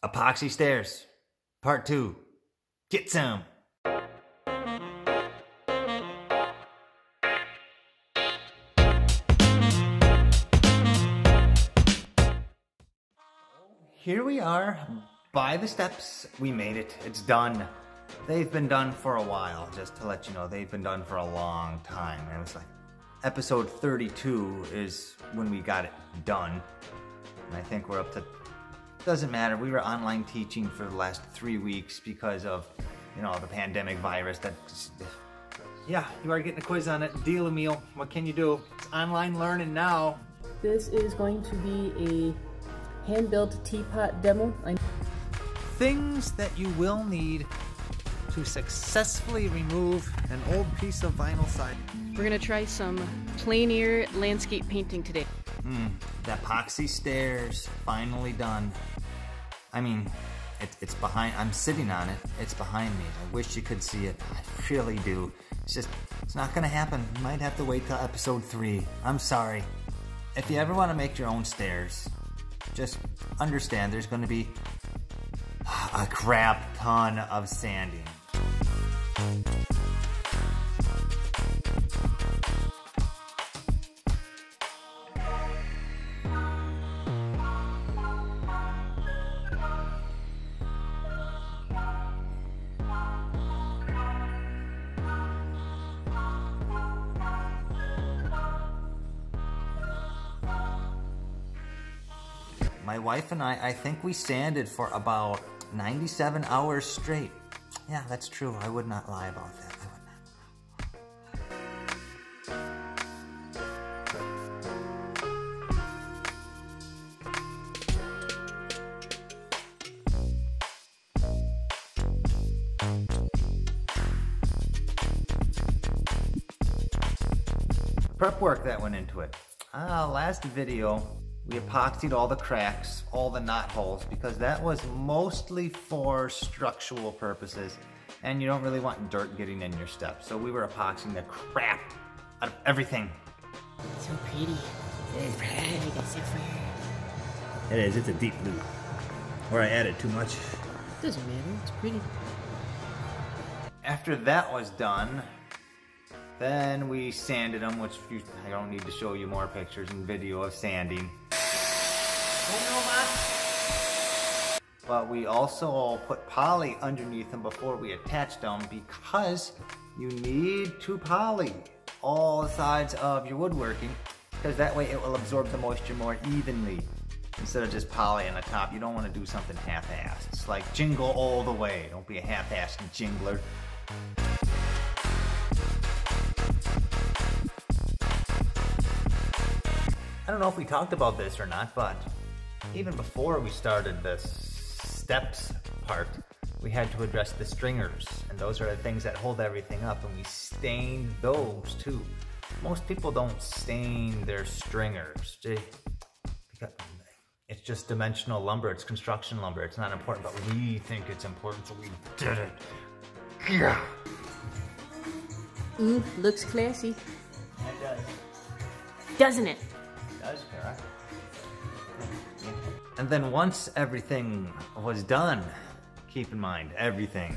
Epoxy stairs, part 2. Get some. Here we are by the steps. We made it. It's done. They've been done for a while, just to let you know. They've been done for a long time. It was like episode 32 is when we got it done. And I think we're up to, doesn't matter. We were online teaching for the last 3 weeks because of, you know, the pandemic virus. Yeah, you are getting a quiz on it. Deal, Emil. What can you do? It's online learning now. This is going to be a hand-built teapot demo. Things that you will need to successfully remove an old piece of vinyl siding. We're gonna try some plein air landscape painting today. The epoxy stairs, finally done. I mean, it's behind, I'm sitting on it, it's behind me. I wish you could see it, I really do. It's not gonna happen. You might have to wait till episode 3. I'm sorry. If you ever wanna make your own stairs, just understand there's gonna be a crap ton of sanding. My wife and I think we sanded for about 97 hours straight. Yeah, that's true. I would not lie about that. Prep work that went into it. Last video, we epoxied all the cracks, all the knot holes, because that was mostly for structural purposes, and you don't really want dirt getting in your steps. So we were epoxying the crap out of everything. It's so pretty. It's pretty. It's so pretty. It is, it's a deep blue. Or I added too much. Doesn't matter, it's pretty. After that was done, then we sanded them, which I don't need to show you more pictures and video of sanding. But we also put poly underneath them before we attached them, because you need to poly all the sides of your woodworking, because that way it will absorb the moisture more evenly instead of just poly on the top. You don't want to do something half-assed. It's like jingle all the way. Don't be a half-assed jingler. I don't know if we talked about this or not, but even before we started the steps part, we had to address the stringers, and those are the things that hold everything up, and we stained those too. Most people don't stain their stringers. It's just dimensional lumber, it's construction lumber, it's not important, but we think it's important, so we did it. Yeah. Ooh, looks classy. It does. Doesn't it? Does, correct. And then once everything was done, keep in mind, everything.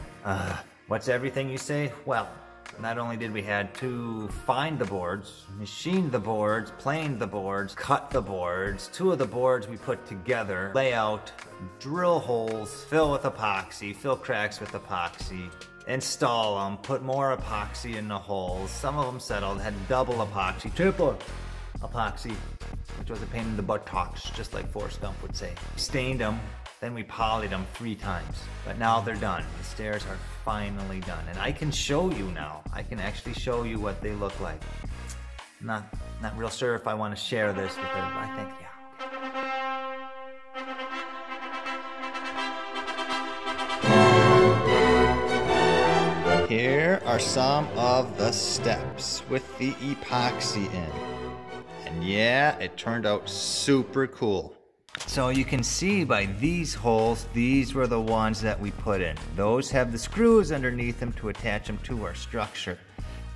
What's everything you say? Well, not only did we had to find the boards, machine the boards, plane the boards, cut the boards, 2 of the boards we put together, lay out, drill holes, fill with epoxy, fill cracks with epoxy, install them, put more epoxy in the holes. Some of them settled, had double epoxy, triple epoxy, which was a pain in the buttocks, just like Forrest Gump would say. Stained them, then we polyed them 3 times. But now they're done. The stairs are finally done. And I can show you now. I can actually show you what they look like. I'm not real sure if I want to share this with everybody. I think, yeah. Here are some of the steps with the epoxy in. And yeah, it turned out super cool. So you can see by these holes, these were the ones that we put in. Those have the screws underneath them to attach them to our structure.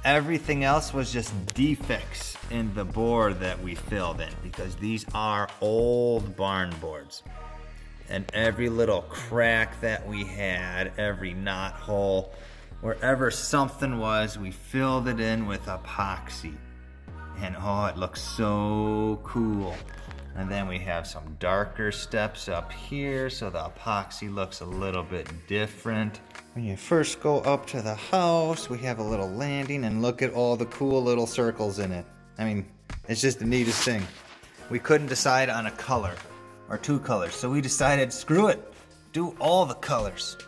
Everything else was just defects in the board that we filled in, because these are old barn boards. And every little crack that we had, every knot hole, wherever something was, we filled it in with epoxy. And oh, it looks so cool. And then we have some darker steps up here, so the epoxy looks a little bit different. When you first go up to the house, we have a little landing, and look at all the cool little circles in it. I mean, it's just the neatest thing. We couldn't decide on a color or two colors, so we decided, screw it, do all the colors.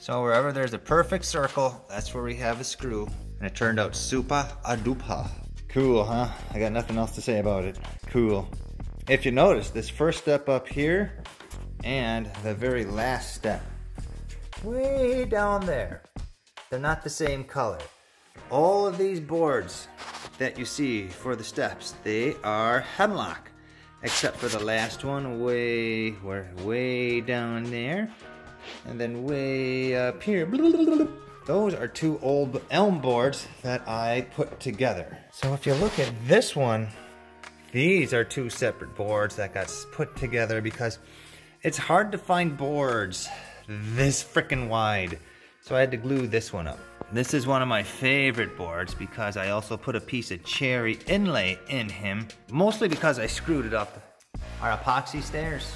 So wherever there's a perfect circle, that's where we have a screw. And it turned out super a duper. Cool, huh? I got nothing else to say about it. Cool. If you notice, this first step up here and the very last step, way down there, they're not the same color. All of these boards that you see for the steps, they are hemlock, except for the last one way down there, and then way up here. Those are two old elm boards that I put together. So if you look at this one, these are two separate boards that got put together because it's hard to find boards this frickin' wide. So I had to glue this one up. This is one of my favorite boards because I also put a piece of cherry inlay in him, mostly because I screwed it up. Our epoxy stairs.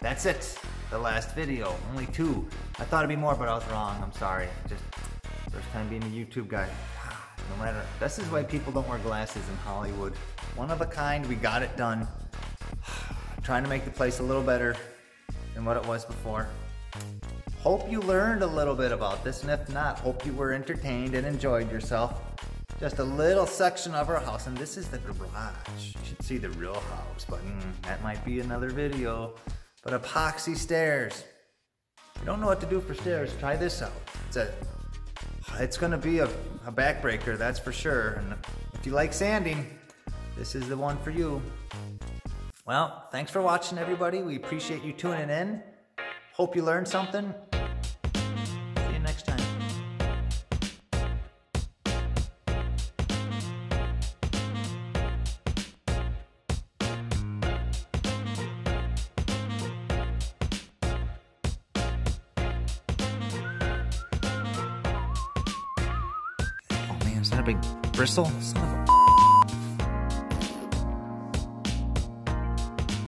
That's it. The last video, only 2. I thought it'd be more, but I was wrong. I'm sorry. Just first time being a YouTube guy. No matter. This is why people don't wear glasses in Hollywood. One of a kind. We got it done. Trying to make the place a little better than what it was before. Hope you learned a little bit about this, and if not, hope you were entertained and enjoyed yourself. Just a little section of our house, and this is the garage. You should see the real house, but that might be another video. But epoxy stairs. If you don't know what to do for stairs, try this out. It's gonna be a backbreaker, that's for sure. And if you like sanding, this is the one for you. Well, thanks for watching, everybody. We appreciate you tuning in. Hope you learned something. See you next time. Oh man, is that a big bristle? Son of a